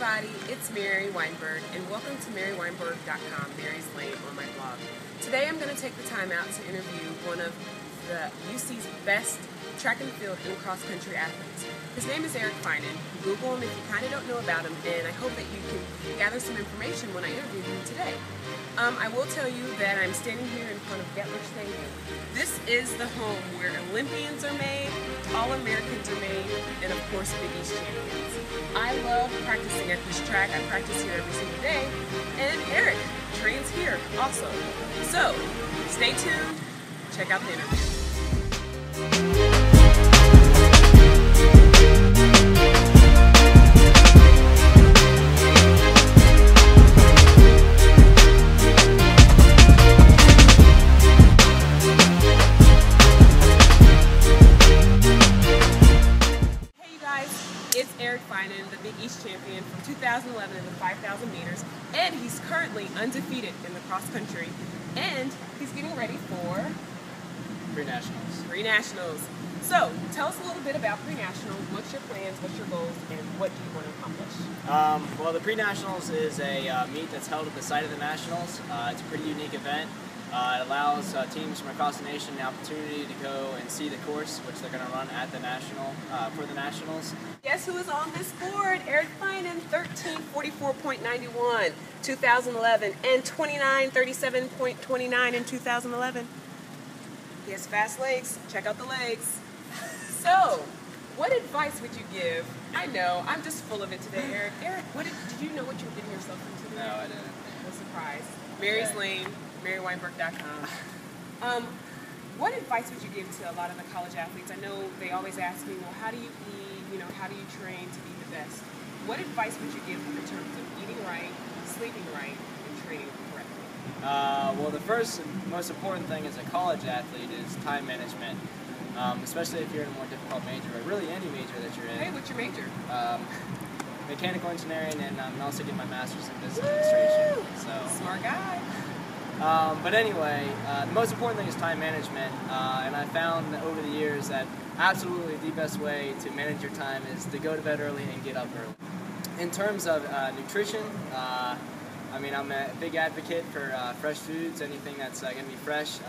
everybody, it's Mary Weinberg, and welcome to MaryWeinberg.com, Mary's Lane on my blog. Today I'm going to take the time out to interview one of the UC's best track and field and cross-country athletes. His name is Eric Finan. Google him if you kind of don't know about him, and I hope that you can gather some information when I interview him today. I will tell you that I'm standing here in front of Gettler Stadium. This is the home where Olympians are made, All-Americans are made, and of course Big East champions. I love practicing at this track. I practice here every single day, and Eric trains here also. So, stay tuned, check out the interview. It's Eric Finan, the Big East champion from 2011 in the 5,000 meters, and he's currently undefeated in the cross country, and he's getting ready for Pre-nationals. Pre-nationals. So, tell us a little bit about pre-nationals. What's your plans, what's your goals, and what do you want to accomplish? Well, the pre-nationals is a meet that's held at the site of the nationals. It's a pretty unique event. It allows teams from across the nation the opportunity to go and see the course, which they're going to run at the national for the nationals. Guess who is on this board? Eric Finan, 13:44.91, 2011, and 29:37.29 in 2011. He has fast legs. Check out the legs. So, what advice would you give? I know, I'm just full of it today, Eric. Eric, did you know what you were getting yourself into today? No, I didn't. No surprise. Mary's Lane, MaryWeinberg.com. What advice would you give to a lot of the college athletes? I know they always ask me, well, how do you eat? You know, how do you train to be the best? What advice would you give them in terms of eating right, sleeping right, and training correctly? Well, the first and most important thing as a college athlete is time management, especially if you're in a more difficult major, or really any major that you're in. Hey, what's your major? Mechanical engineering, and I'm also getting my master's in business administration. So smart guy. But anyway, the most important thing is time management, and I found that over the years that absolutely the best way to manage your time is to go to bed early and get up early. In terms of nutrition, I mean, I'm a big advocate for fresh foods, anything that's going to be fresh.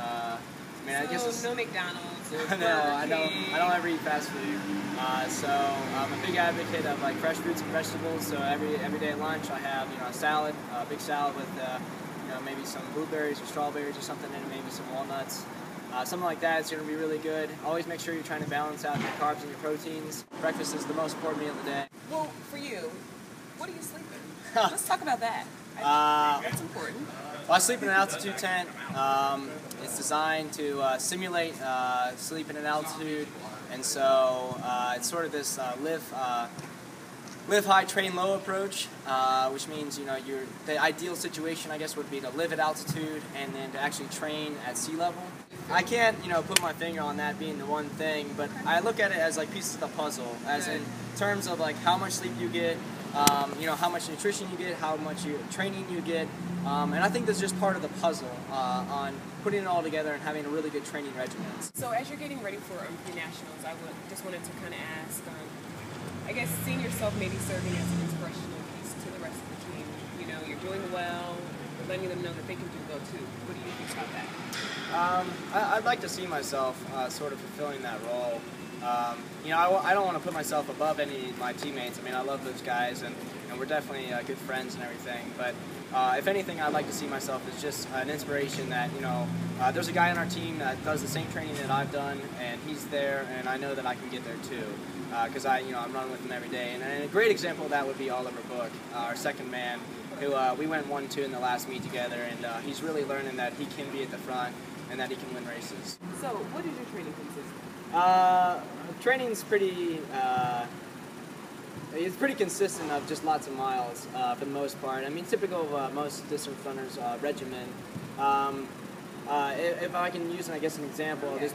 I guess it's, no McDonald's or no, I don't ever eat fast food. So I'm a big advocate of like fresh fruits and vegetables. So every day at lunch I have a salad, a big salad with maybe some blueberries or strawberries or something, and maybe some walnuts. Something like that is going to be really good. Always make sure you're trying to balance out your carbs and your proteins. Breakfast is the most important meal of the day. Well, for you, what do you sleep in? Let's talk about that. That's important. Well, I sleep in an altitude tent. It's designed to simulate sleep in an altitude, and so it's sort of this live high, train low approach, which means the ideal situation, I guess, would be to live at altitude and then to actually train at sea level. I can't put my finger on that being the one thing, but I look at it as like pieces of the puzzle, as in terms of like how much sleep you get, how much nutrition you get, how much training you get, and I think that's just part of the puzzle on putting it all together and having a really good training regimen. So as you're getting ready for pre-nationals, I just wanted to kind of ask, I guess seeing yourself maybe serving as an inspirational piece to the rest of the team. You're doing well, you're letting them know that they can do well too. What do you think about that? I'd like to see myself sort of fulfilling that role. I don't want to put myself above any of my teammates. I mean, I love those guys, and we're definitely good friends and everything. But if anything, I'd like to see myself as just an inspiration that, there's a guy on our team that does the same training that I've done, and he's there, and I know that I can get there too. Because I'm running with him every day. And a great example of that would be Oliver Book, our second man, who we went 1-2 in the last meet together, and he's really learning that he can be at the front and that he can win races. So, what does your training consist of? Training's pretty, it's pretty consistent of just lots of miles for the most part. I mean, typical of most distance runners' regimen. If I can use, I guess, an example, the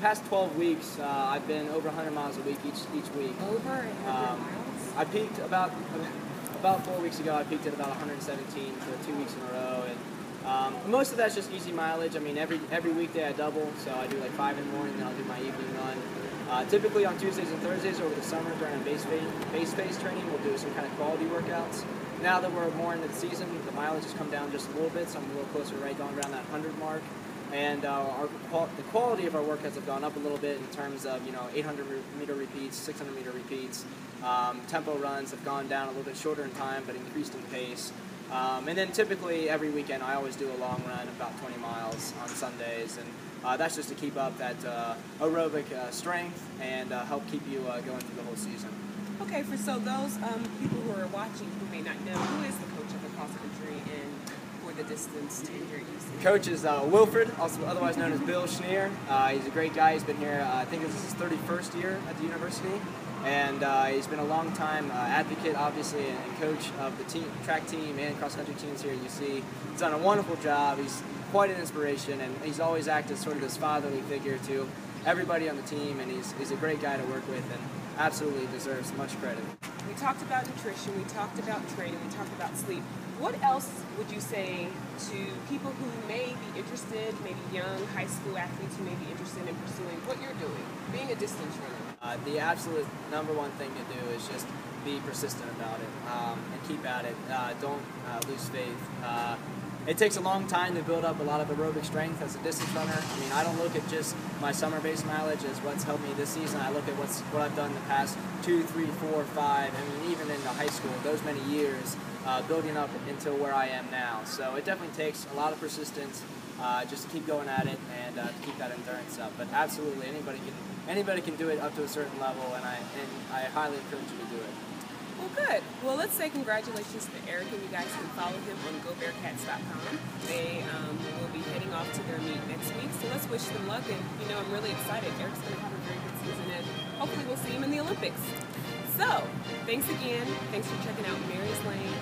past 12 weeks, I've been over 100 miles a week each week. Over 100 miles? I peaked about 4 weeks ago. I peaked at about 117 for 2 weeks in a row, and most of that's just easy mileage. I mean, every weekday I double, so I do like 5 in the morning, then I'll do my evening run. Typically on Tuesdays and Thursdays over the summer during our base phase training, we'll do some kind of quality workouts. Now that we're more into the season, the mileage has come down just a little bit, so I'm a little closer right going around that 100 mark. And the quality of our workouts have gone up a little bit in terms of 800-meter repeats, 600-meter repeats. Tempo runs have gone down a little bit shorter in time, but increased in pace. And then typically every weekend I always do a long run, about 20 miles on Sundays, and that's just to keep up that aerobic strength and help keep you going through the whole season. Okay, so those people who are watching who may not know, who is the coach of the cross country and for the distance team here at UC? Coach is Wilfred, also otherwise known as Bill Schneer. He's a great guy. He's been here, I think this is his 31st year at the university, and he's been a long time advocate, obviously, and coach of the track team and cross country teams here at UC. He's done a wonderful job. He's quite an inspiration, and he's always acted as sort of this fatherly figure to everybody on the team, and he's a great guy to work with and absolutely deserves much credit. We talked about nutrition, we talked about training, we talked about sleep. What else would you say to people who may be interested, maybe young high school athletes who may be interested in pursuing what you're doing, being a distance runner? The absolute number one thing to do is just be persistent about it and keep at it. Don't lose faith. It takes a long time to build up a lot of aerobic strength as a distance runner. I mean, I don't look at just my summer-based mileage as what's helped me this season. I look at what I've done the past 2, 3, 4, 5, I mean, even into high school, those many years, building up until where I am now. So it definitely takes a lot of persistence just to keep going at it and to keep that endurance up. But absolutely, anybody can do it up to a certain level, and I highly encourage you to do it. Well, good. Well, let's say congratulations to Eric, and you guys can follow him on GoBearcats.com. They will be heading off to their meet next week, so let's wish them luck. And, I'm really excited. Eric's going to have a very good season, and hopefully we'll see him in the Olympics. So, thanks again. Thanks for checking out Mary's Lane.